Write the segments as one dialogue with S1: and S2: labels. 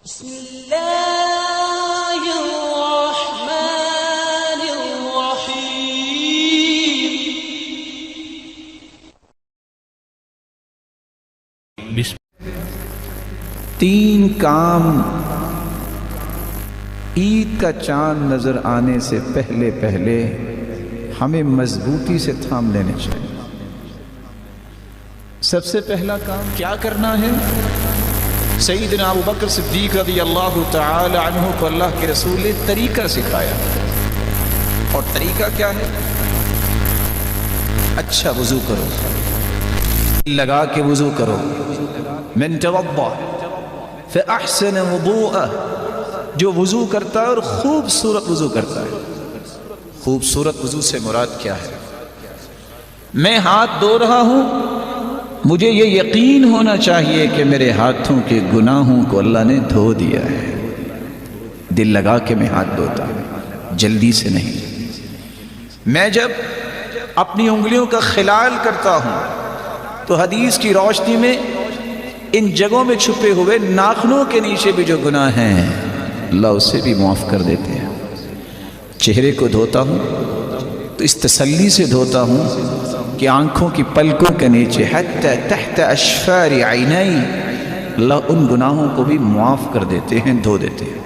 S1: بسم اللہ الرحمن الرحیم۔
S2: تین کام عید کا چاند نظر آنے سے پہلے پہلے ہمیں مضبوطی سے تھام لینے چاہیے۔ سب سے پہلا کام کیا کرنا ہے؟ سیدنا ابو بکر صدیق رضی اللہ تعالی عنہ کو اللہ کے رسول نے طریقہ سکھایا، اور طریقہ کیا ہے؟ اچھا وضو کرو، لگا کے وضو کرو۔ من توضأ فأحسن وضوءه، جو وضو کرتا ہے اور خوبصورت وضو کرتا ہے۔ خوبصورت وضو سے مراد کیا ہے؟ میں ہاتھ دھو رہا ہوں، مجھے یہ یقین ہونا چاہیے کہ میرے ہاتھوں کے گناہوں کو اللہ نے دھو دیا ہے۔ دل لگا کے میں ہاتھ دھوتا ہوں، جلدی سے نہیں۔ میں جب اپنی انگلیوں کا خلال کرتا ہوں تو حدیث کی روشنی میں ان جگہوں میں چھپے ہوئے ناخنوں کے نیچے بھی جو گناہ ہیں اللہ اسے بھی معاف کر دیتے ہیں۔ چہرے کو دھوتا ہوں تو اس تسلی سے دھوتا ہوں کہ آنکھوں کی پلکوں کے نیچے حتی تحت اشفار عینی اللہ ان گناہوں کو بھی معاف کر دیتے ہیں، دھو دیتے ہیں۔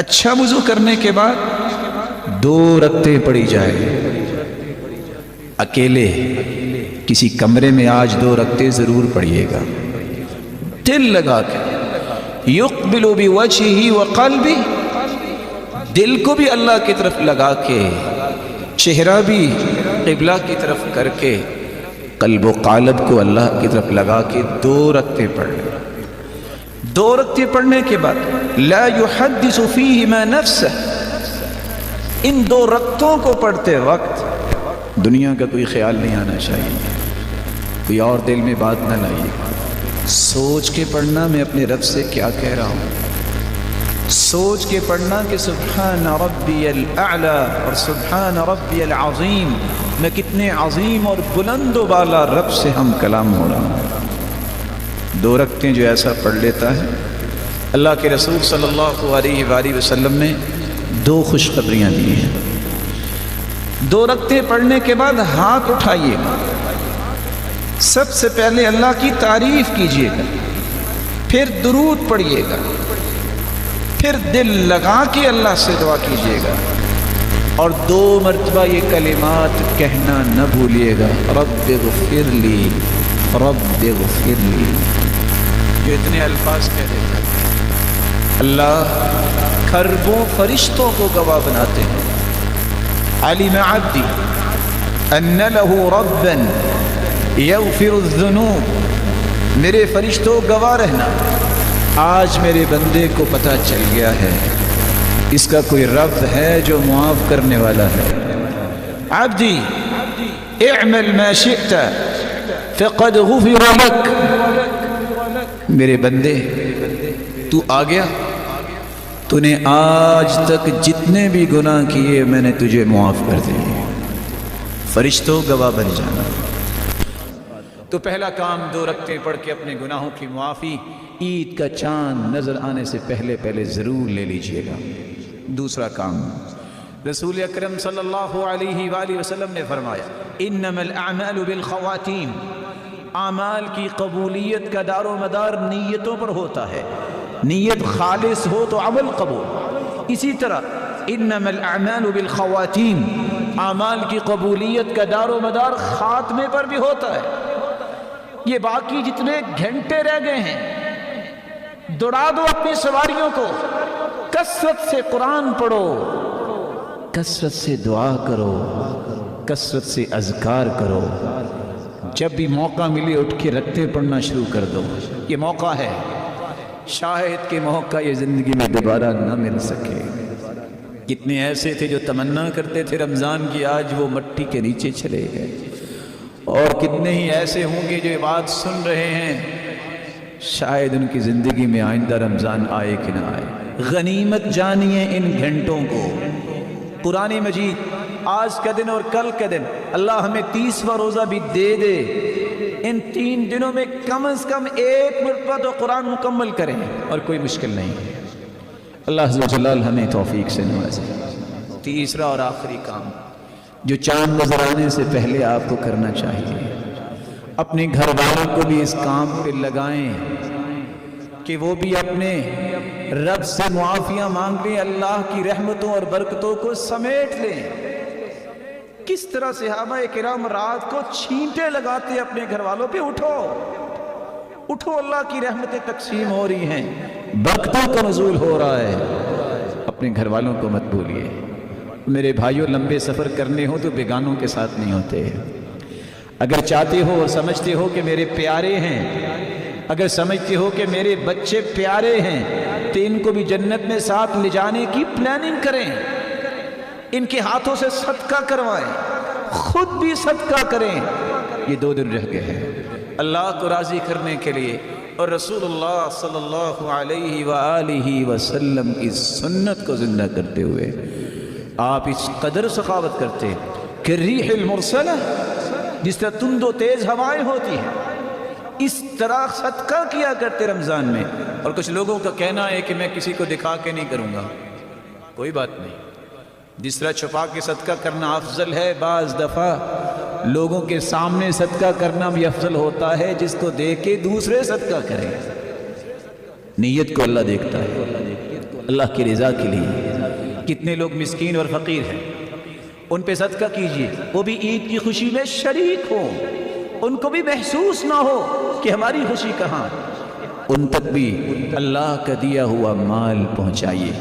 S2: اچھا وضو کرنے کے بعد 2 رکعتیں پڑھی جائے، اکیلے کسی کمرے میں آج 2 رکعتیں ضرور پڑھیے گا، دل لگا کے، یقبل بوجہہ وقلبہ، دل کو بھی اللہ کی طرف لگا کے، چہرہ بھی قبلہ کی طرف کر کے، قلب و قالب کو اللہ کی طرف لگا کے 2 رکعتیں پڑھ لیں۔ 2 رکعتیں پڑھنے کے بعد لا يحدث فیہما نفسہ، ان 2 رکعتوں کو پڑھتے وقت دنیا کا کوئی خیال نہیں آنا چاہیے، کوئی اور دل میں بات نہ لائیے، سوچ کے پڑھنا میں اپنے رب سے کیا کہہ رہا ہوں، سوچ کے پڑھنا کہ سبحان ربی الاعلی اور سبحان ربی العظیم، میں کتنے عظیم اور بلند و بالا رب سے ہم کلام ہو رہا ہوں۔ 2 رکعتیں جو ایسا پڑھ لیتا ہے، اللہ کے رسول صلی اللہ علیہ وآلہ وسلم نے 2 خوشخبریاں دی ہیں۔ 2 رکعتیں پڑھنے کے بعد ہاتھ اٹھائیے گا، سب سے پہلے اللہ کی تعریف کیجیے گا، پھر درود پڑھیے گا، پھر دل لگا کے اللہ سے دعا کیجیے گا، اور 2 مرتبہ یہ کلمات کہنا نہ بھولیے گا، رب اغفر لی، رب اغفر لی۔ جو اتنے الفاظ کہہ دیتا ہے اللہ کھربوں فرشتوں کو گواہ بناتے ہیں، علم عبدی ان لہ ربا یغفر الذنوب، میرے فرشتوں گواہ رہنا، آج میرے بندے کو پتہ چل گیا ہے اس کا کوئی رب ہے جو معاف کرنے والا ہے۔ عبدی اعمل ما شئت فقد غفر لک، میرے بندے تو آ گیا، تو نے آج تک جتنے بھی گناہ کیے میں نے تجھے معاف کر دیے۔ فرشتوں گواہ بن جانا۔ تو پہلا کام 2 رکعتیں پڑھ کے اپنے گناہوں کی معافی عید کا چاند نظر آنے سے پہلے پہلے ضرور لے لیجئے گا۔ دوسرا کام، رسول اکرم صلی اللہ علیہ وآلہ وسلم نے فرمایا انما الاعمال بالخواتیم، اعمال کی قبولیت کا دار و مدار نیتوں پر ہوتا ہے، نیت خالص ہو تو عمل قبول۔ اسی طرح انما الاعمال بالخواتیم، اعمال کی قبولیت کا دار و مدار خاتمے پر بھی ہوتا ہے۔ یہ باقی جتنے گھنٹے رہ گئے ہیں دوڑا دو اپنی سواریوں کو، کثرت سے قرآن پڑھو، کثرت سے دعا کرو، کثرت سے اذکار کرو، جب بھی موقع ملے اٹھ کے رکعتیں پڑھنا شروع کر دو۔ یہ موقع ہے، شاہد کے موقع یہ زندگی میں دوبارہ نہ مل سکے۔ کتنے ایسے تھے جو تمنا کرتے تھے رمضان کی، آج وہ مٹی کے نیچے چلے گئے، اور کتنے ہی ایسے ہوں گے جو یہ بات سن رہے ہیں شاید ان کی زندگی میں آئندہ رمضان آئے کہ نہ آئے۔ غنیمت جانیے ان گھنٹوں کو۔ قرآن مجید آج کا دن اور کل کا دن اللہ ہمیں 30واں روزہ بھی دے دے ان 3 دنوں میں کم از کم 1 مرتبہ تو قرآن مکمل کریں، اور کوئی مشکل نہیں ہے۔ اللہ عز و جلال ہمیں توفیق سے نوازے۔ تیسرا اور آخری کام جو چاند نظر آنے سے پہلے آپ کو کرنا چاہیے، اپنے گھر والوں کو بھی اس کام پہ لگائیں کہ وہ بھی اپنے رب سے معافیاں مانگ لیں، اللہ کی رحمتوں اور برکتوں کو سمیٹ لیں۔ کس طرح صحابہ کرام رات کو چھینٹے لگاتے اپنے گھر والوں پہ، اٹھو اٹھو، اللہ کی رحمتیں تقسیم ہو رہی ہیں، برکتوں کا نزول ہو رہا ہے، اپنے گھر والوں کو مت بھولیے۔ میرے بھائیوں، لمبے سفر کرنے ہو تو بیگانوں کے ساتھ نہیں ہوتے۔ اگر چاہتے ہو اور سمجھتے ہو کہ میرے پیارے ہیں، اگر سمجھتے ہو کہ میرے بچے پیارے ہیں، تو ان کو بھی جنت میں ساتھ لے جانے کی پلاننگ کریں، ان کے ہاتھوں سے صدقہ کروائیں، خود بھی صدقہ کریں۔ یہ 2 دن رہ گئے ہیں اللہ کو راضی کرنے کے لیے، اور رسول اللہ صلی اللہ علیہ وآلہ وسلم کی سنت کو زندہ کرتے ہوئے آپ اس قدر سخاوت کرتے کہ ریح المرسلہ، جس طرح تند و تیز ہوائیں ہوتی ہیں، اس طرح صدقہ کیا کرتے رمضان میں۔ اور کچھ لوگوں کا کہنا ہے کہ میں کسی کو دکھا کے نہیں کروں گا، کوئی بات نہیں، جس طرح چھپا کے صدقہ کرنا افضل ہے، بعض دفعہ لوگوں کے سامنے صدقہ کرنا بھی افضل ہوتا ہے، جس کو دیکھ کے دوسرے صدقہ کریں۔ نیت کو اللہ دیکھتا ہے، اللہ کی رضا کے لیے۔ کتنے لوگ مسکین اور فقیر ہیں، ان پہ صدقہ کیجئے، وہ بھی عید کی خوشی میں شریک ہوں، ان کو بھی محسوس نہ ہو کہ ہماری خوشی کہاں، ان تک بھی اللہ کا دیا ہوا مال پہنچائیے۔